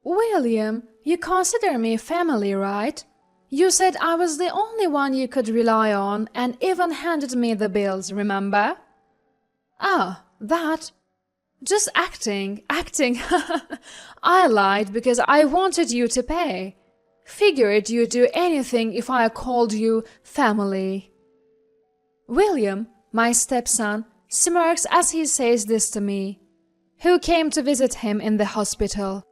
William, you consider me family, right? You said I was the only one you could rely on and even handed me the bills, remember? Ah, that. Just acting. I lied because I wanted you to pay. Figured you'd do anything if I called you family. William, my stepson, smirks as he says this to me, who came to visit him in the hospital.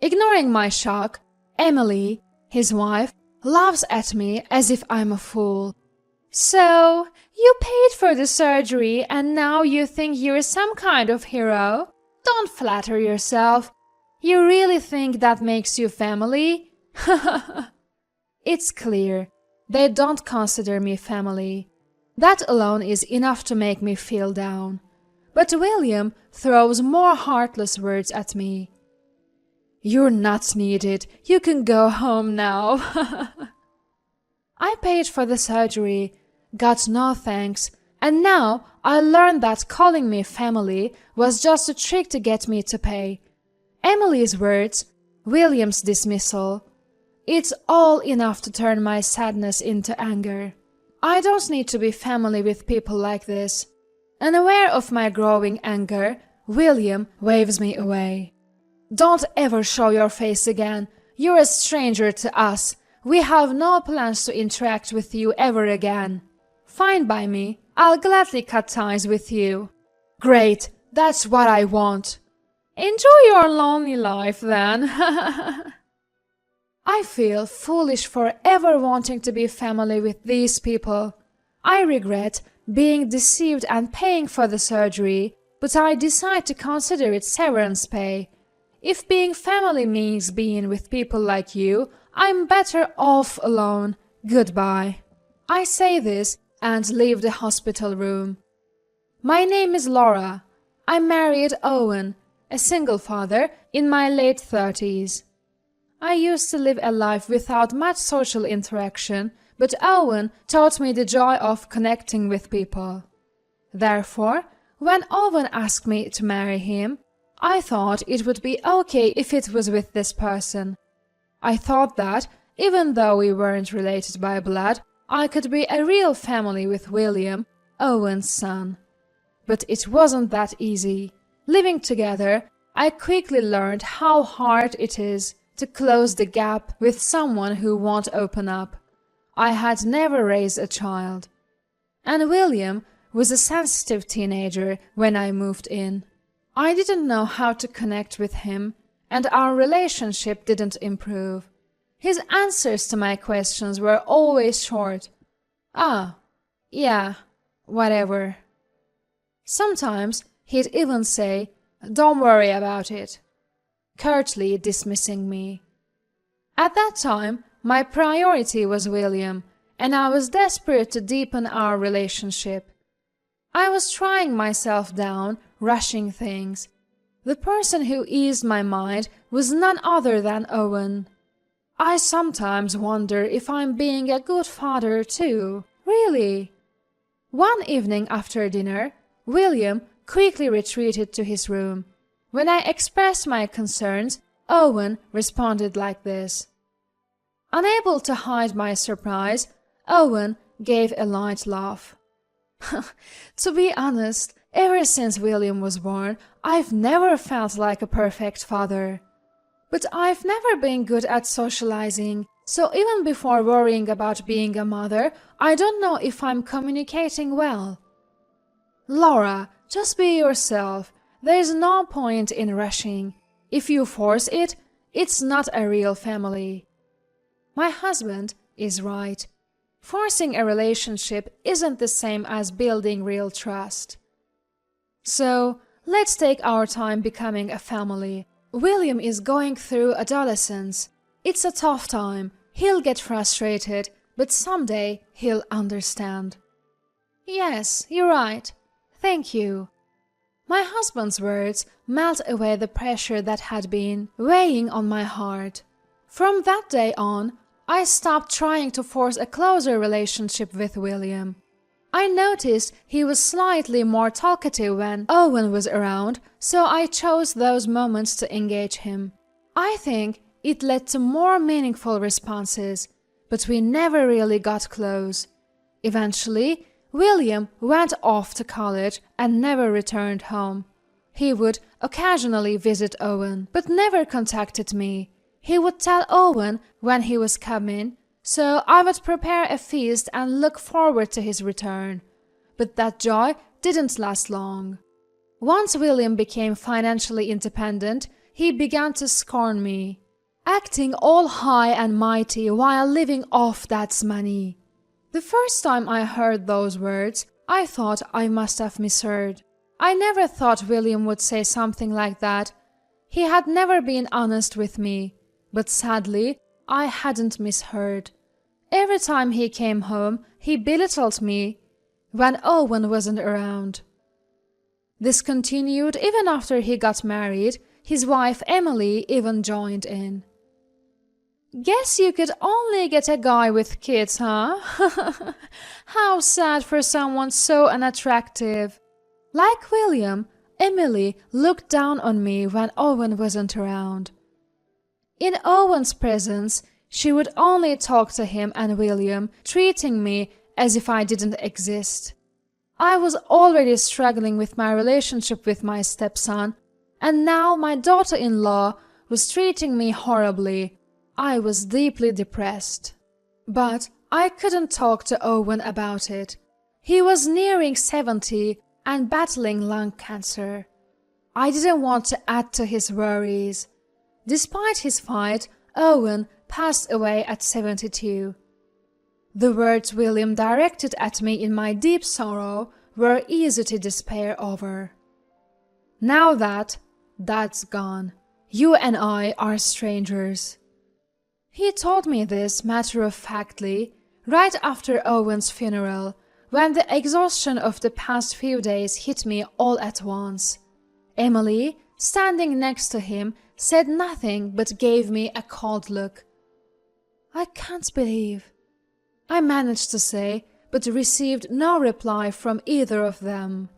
Ignoring my shock, Emily, his wife, laughs at me as if I'm a fool. So, you paid for the surgery and now you think you're some kind of hero? Don't flatter yourself. You really think that makes you family? It's clear. They don't consider me family. That alone is enough to make me feel down. But William throws more heartless words at me. You're not needed. You can go home now. I paid for the surgery, got no thanks, and now I learned that calling me family was just a trick to get me to pay. Emily's words, William's dismissal, it's all enough to turn my sadness into anger. I don't need to be family with people like this. Unaware of my growing anger, William waves me away. Don't ever show your face again. You're a stranger to us. We have no plans to interact with you ever again. Fine by me. I'll gladly cut ties with you. Great. That's what I want. Enjoy your lonely life then. I feel foolish for ever wanting to be family with these people. I regret being deceived and paying for the surgery, but I decide to consider it severance pay. If being family means being with people like you, I'm better off alone. Goodbye. I say this and leave the hospital room. My name is Laura. I married Owen, a single father in my late 30s. I used to live a life without much social interaction, but Owen taught me the joy of connecting with people. Therefore, when Owen asked me to marry him, I thought it would be okay if it was with this person. I thought that, even though we weren't related by blood, I could be a real family with William, Owen's son. But it wasn't that easy. Living together, I quickly learned how hard it is to close the gap with someone who won't open up. I had never raised a child. And William was a sensitive teenager when I moved in. I didn't know how to connect with him, and our relationship didn't improve. His answers to my questions were always short. Ah, yeah, whatever. Sometimes he'd even say, "Don't worry about it," curtly dismissing me. At that time, my priority was William, and I was desperate to deepen our relationship. I was trying myself down, rushing things. The person who eased my mind was none other than Owen. I sometimes wonder if I'm being a good father too, really. One evening after dinner, William quickly retreated to his room. When I expressed my concerns, Owen responded like this. Unable to hide my surprise, Owen gave a light laugh. To be honest, ever since William was born, I've never felt like a perfect father. But I've never been good at socializing, so even before worrying about being a mother, I don't know if I'm communicating well. Laura, just be yourself. There's no point in rushing. If you force it, it's not a real family. My husband is right. Forcing a relationship isn't the same as building real trust. So, let's take our time becoming a family. William is going through adolescence. It's a tough time. He'll get frustrated, but someday he'll understand. Yes, you're right. Thank you. My husband's words melt away the pressure that had been weighing on my heart. From that day on, I stopped trying to force a closer relationship with William. I noticed he was slightly more talkative when Owen was around, so I chose those moments to engage him. I think it led to more meaningful responses, but we never really got close. Eventually, William went off to college and never returned home. He would occasionally visit Owen, but never contacted me. He would tell Owen when he was coming, so I would prepare a feast and look forward to his return. But that joy didn't last long. Once William became financially independent, he began to scorn me, acting all high and mighty while living off Dad's money. The first time I heard those words, I thought I must have misheard. I never thought William would say something like that. He had never been honest with me, but sadly, I hadn't misheard. Every time he came home, he belittled me when Owen wasn't around. This continued even after he got married. His wife Emily even joined in. "Guess you could only get a guy with kids, huh? How sad for someone so unattractive." Like William, Emily looked down on me when Owen wasn't around. In Owen's presence, she would only talk to him and William, treating me as if I didn't exist. I was already struggling with my relationship with my stepson, and now my daughter-in-law was treating me horribly. I was deeply depressed. But I couldn't talk to Owen about it. He was nearing 70 and battling lung cancer. I didn't want to add to his worries. Despite his fight, Owen passed away at 72. The words William directed at me in my deep sorrow were easy to despair over. "Now that Dad's gone, you and I are strangers." He told me this matter-of-factly right after Owen's funeral, when the exhaustion of the past few days hit me all at once. Emily, standing next to him, said nothing but gave me a cold look. "I can't believe," I managed to say, but received no reply from either of them.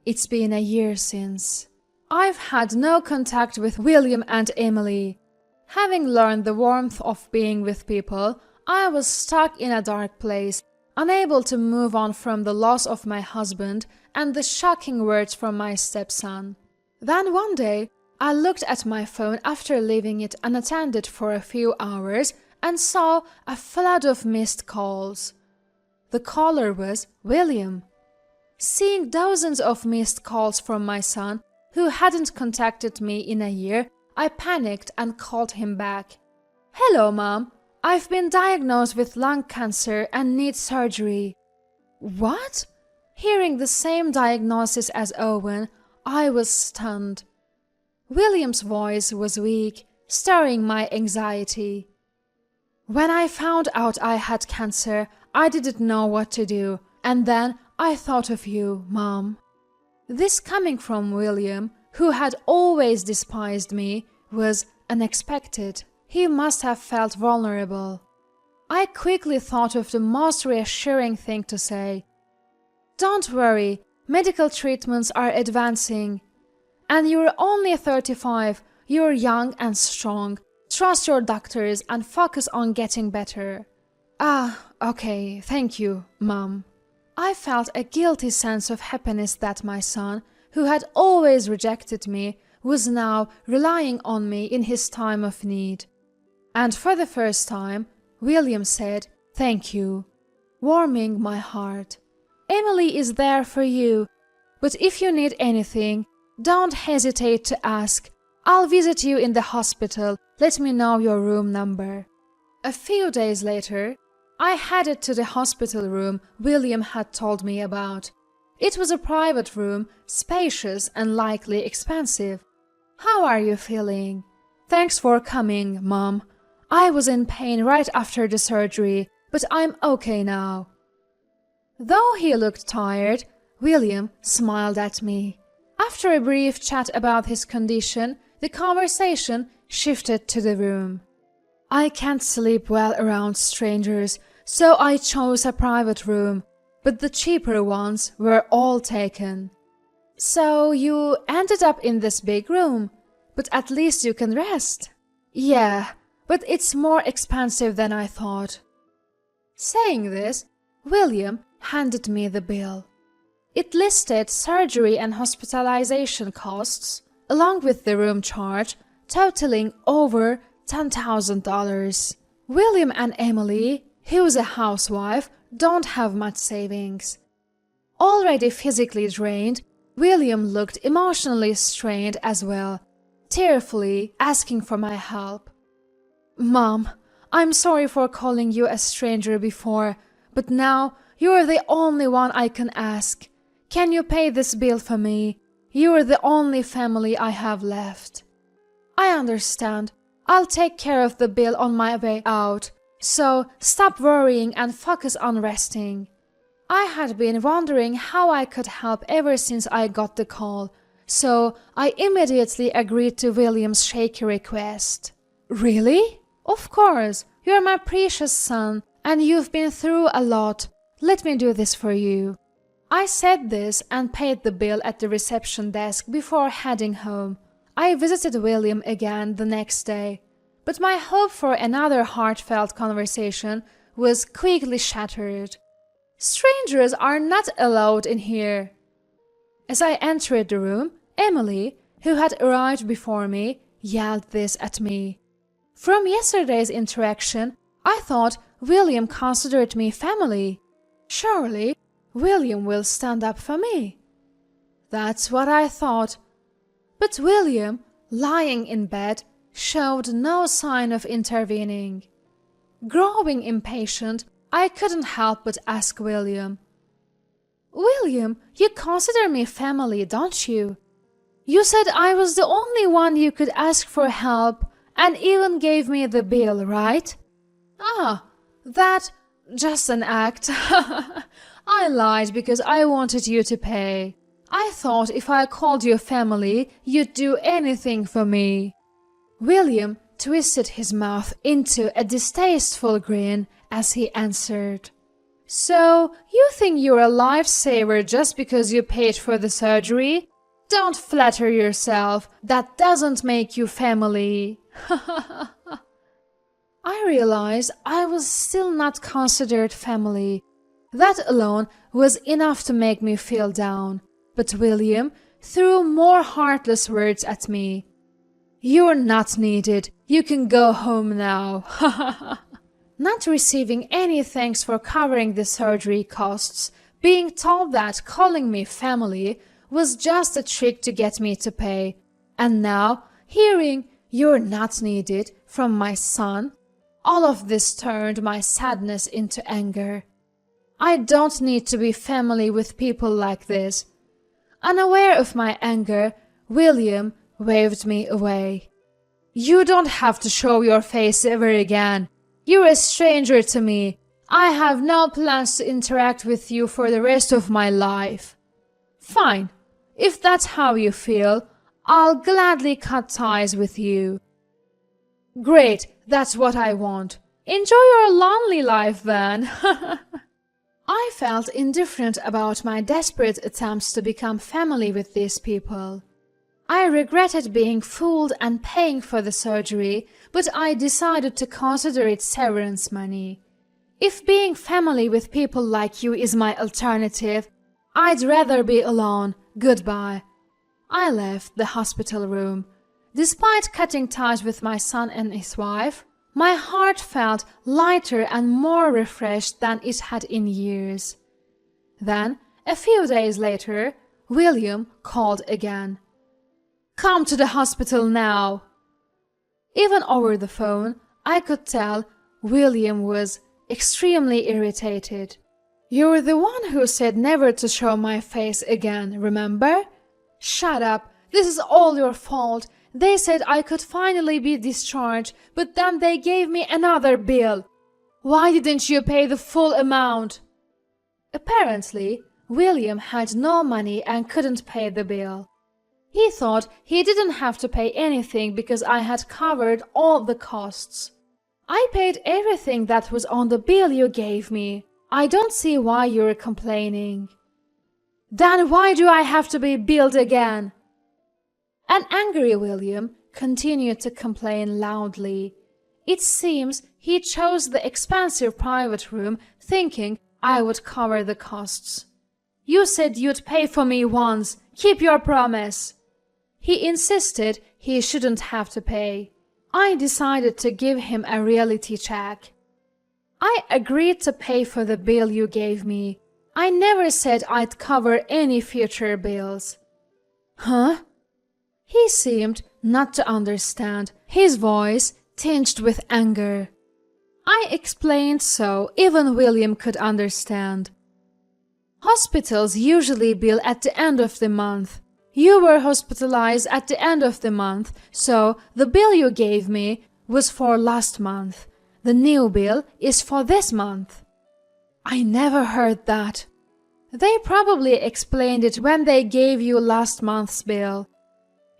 It's been a year since. I've had no contact with William and Emily. Having learned the warmth of being with people, I was stuck in a dark place, unable to move on from the loss of my husband and the shocking words from my stepson. Then one day, I looked at my phone after leaving it unattended for a few hours and saw a flood of missed calls. The caller was William. Seeing dozens of missed calls from my son, who hadn't contacted me in a year, I panicked and called him back. "Hello, Mom. I've been diagnosed with lung cancer and need surgery." "What?" Hearing the same diagnosis as Owen, I was stunned. William's voice was weak, stirring my anxiety. "When I found out I had cancer, I didn't know what to do, and then I thought of you, Mom." This coming from William, who had always despised me, was unexpected. He must have felt vulnerable. I quickly thought of the most reassuring thing to say. "Don't worry, medical treatments are advancing. And you're only 35, you're young and strong. Trust your doctors and focus on getting better." "Ah, okay, thank you, Mom." I felt a guilty sense of happiness that my son, who had always rejected me, was now relying on me in his time of need. And for the first time, William said, "Thank you," warming my heart. "Emily is there for you, but if you need anything, don't hesitate to ask. I'll visit you in the hospital. Let me know your room number." A few days later, I headed to the hospital room William had told me about. It was a private room, spacious and likely expensive. "How are you feeling?" "Thanks for coming, Mom. I was in pain right after the surgery, but I'm okay now." Though he looked tired, William smiled at me. After a brief chat about his condition, the conversation shifted to the room. "I can't sleep well around strangers, so I chose a private room, but the cheaper ones were all taken." "So you ended up in this big room, but at least you can rest." Yeah, but it's more expensive than I thought. Saying this, William handed me the bill. It listed surgery and hospitalization costs, along with the room charge, totaling over $10,000. William and Emily, who's a housewife, don't have much savings. Already physically drained, William looked emotionally strained as well, tearfully asking for my help. Mom, I'm sorry for calling you a stranger before, but now you're the only one I can ask. Can you pay this bill for me? You're the only family I have left. I understand. I'll take care of the bill on my way out, so stop worrying and focus on resting. I had been wondering how I could help ever since I got the call, so I immediately agreed to William's shaky request. Really? Of course, you're my precious son, and you've been through a lot. Let me do this for you. I said this and paid the bill at the reception desk before heading home. I visited William again the next day, but my hope for another heartfelt conversation was quickly shattered. Strangers are not allowed in here. As I entered the room, Emily, who had arrived before me, yelled this at me. From yesterday's interaction, I thought William considered me family. Surely, William will stand up for me. That's what I thought. But William, lying in bed, showed no sign of intervening. Growing impatient, I couldn't help but ask William. William, you consider me family, don't you? You said I was the only one you could ask for help and even gave me the bill, right? Ah, that just an act. I lied because I wanted you to pay. I thought if I called you family, you'd do anything for me. William twisted his mouth into a distasteful grin as he answered. So, you think you're a lifesaver just because you paid for the surgery? Don't flatter yourself. That doesn't make you family. I realized I was still not considered family. That alone was enough to make me feel down. But William threw more heartless words at me. You're not needed. You can go home now. Not receiving any thanks for covering the surgery costs, being told that calling me family was just a trick to get me to pay, and now hearing you're not needed from my son, all of this turned my sadness into anger. I don't need to be family with people like this. Unaware of my anger, William waved me away. You don't have to show your face ever again. You're a stranger to me. I have no plans to interact with you for the rest of my life. Fine. If that's how you feel, I'll gladly cut ties with you. Great, that's what I want. Enjoy your lonely life then. I felt indifferent about my desperate attempts to become family with these people. I regretted being fooled and paying for the surgery, but I decided to consider it severance money. If being family with people like you is my alternative, I'd rather be alone. Goodbye. I left the hospital room. Despite cutting ties with my son and his wife, my heart felt lighter and more refreshed than it had in years. Then, a few days later, William called again. Come to the hospital now. Even over the phone, I could tell William was extremely irritated. You're the one who said never to show my face again, remember? Shut up. This is all your fault. They said I could finally be discharged, but then they gave me another bill. Why didn't you pay the full amount? Apparently, William had no money and couldn't pay the bill. He thought he didn't have to pay anything because I had covered all the costs. I paid everything that was on the bill you gave me. I don't see why you're complaining. Then why do I have to be billed again? An angry William continued to complain loudly. It seems he chose the expensive private room thinking I would cover the costs. "You said you'd pay for me once. Keep your promise." He insisted he shouldn't have to pay. I decided to give him a reality check. "I agreed to pay for the bill you gave me. I never said I'd cover any future bills." "Huh?" He seemed not to understand, his voice tinged with anger. I explained so even William could understand. "Hospitals usually bill at the end of the month. You were hospitalized at the end of the month, so the bill you gave me was for last month. The new bill is for this month." "I never heard that." "They probably explained it when they gave you last month's bill.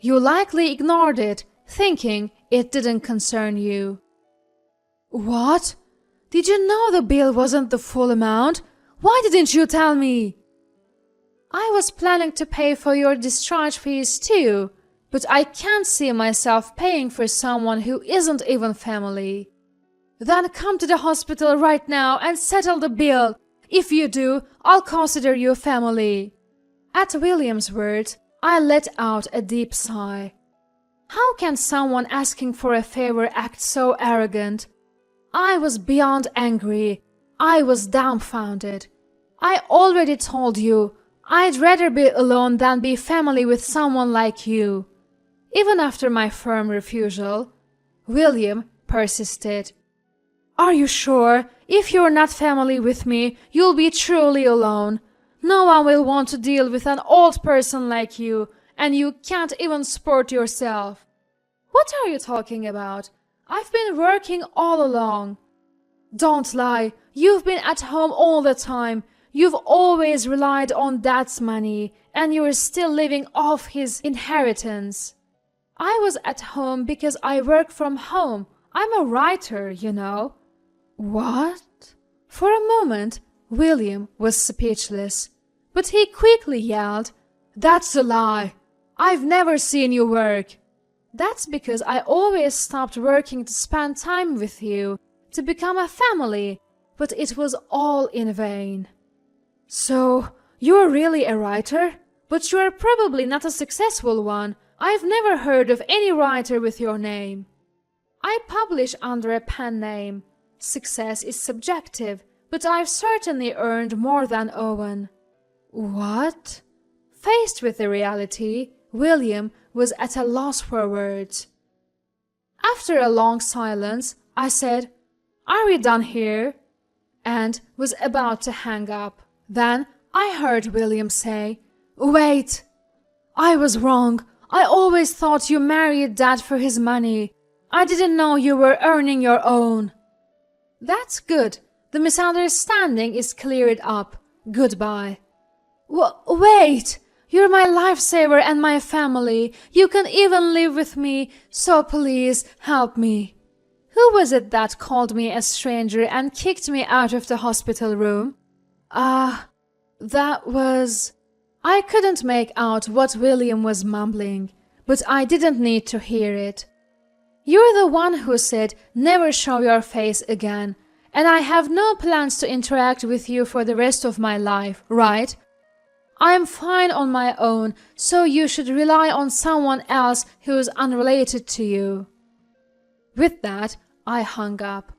You likely ignored it, thinking it didn't concern you." "What? Did you know the bill wasn't the full amount? Why didn't you tell me?" "I was planning to pay for your discharge fees too, but I can't see myself paying for someone who isn't even family." "Then come to the hospital right now and settle the bill. If you do, I'll consider you family." At William's words, I let out a deep sigh. How can someone asking for a favor act so arrogant? I was beyond angry. I was dumbfounded. "I already told you, I'd rather be alone than be family with someone like you." Even after my firm refusal, William persisted. "Are you sure? If you're not family with me, you'll be truly alone. No one will want to deal with an old person like you, and you can't even support yourself." "What are you talking about? I've been working all along." "Don't lie. You've been at home all the time. You've always relied on Dad's money, and you're still living off his inheritance." "I was at home because I work from home. I'm a writer, you know." "What?" For a moment, William was speechless, but he quickly yelled, "That's a lie. I've never seen you work." "That's because I always stopped working to spend time with you, to become a family, but it was all in vain." "So, you're really a writer? But you're probably not a successful one. I've never heard of any writer with your name." "I publish under a pen name. Success is subjective, but I've certainly earned more than Owen." "What?" Faced with the reality, William was at a loss for words. After a long silence, I said, "Are we done here?" and was about to hang up. Then I heard William say, "Wait! I was wrong. I always thought you married Dad for his money. I didn't know you were earning your own." "That's good. The misunderstanding is cleared up. Goodbye." Wait! You're my lifesaver and my family. You can even live with me, so please help me." Who was it that called me a stranger and kicked me out of the hospital room? That was... I couldn't make out what William was mumbling, but I didn't need to hear it. "You're the one who said never show your face again, and I have no plans to interact with you for the rest of my life, right? I'm fine on my own, so you should rely on someone else who's unrelated to you." With that, I hung up.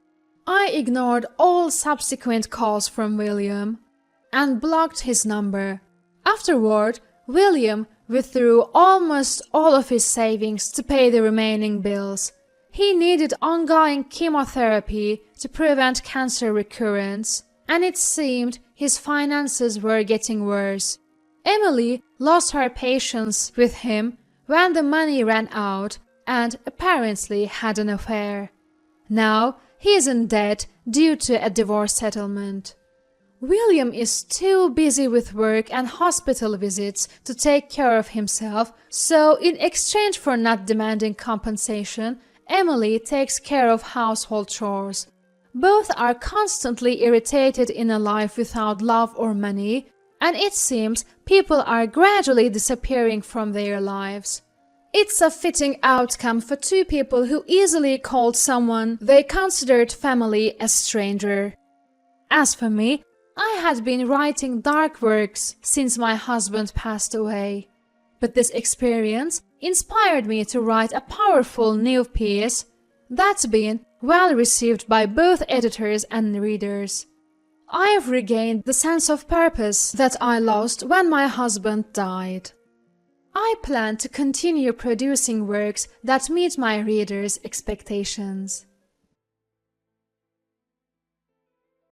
I ignored all subsequent calls from William and blocked his number. Afterward, William withdrew almost all of his savings to pay the remaining bills. He needed ongoing chemotherapy to prevent cancer recurrence, and it seemed his finances were getting worse. Emily lost her patience with him when the money ran out and apparently had an affair. Now he is in debt due to a divorce settlement. William is too busy with work and hospital visits to take care of himself, so in exchange for not demanding compensation, Emily takes care of household chores. Both are constantly irritated in a life without love or money, and it seems people are gradually disappearing from their lives. It's a fitting outcome for two people who easily called someone they considered family a stranger. As for me, I had been writing dark works since my husband passed away. But this experience inspired me to write a powerful new piece that's been well received by both editors and readers. I've regained the sense of purpose that I lost when my husband died. I plan to continue producing works that meet my readers' expectations.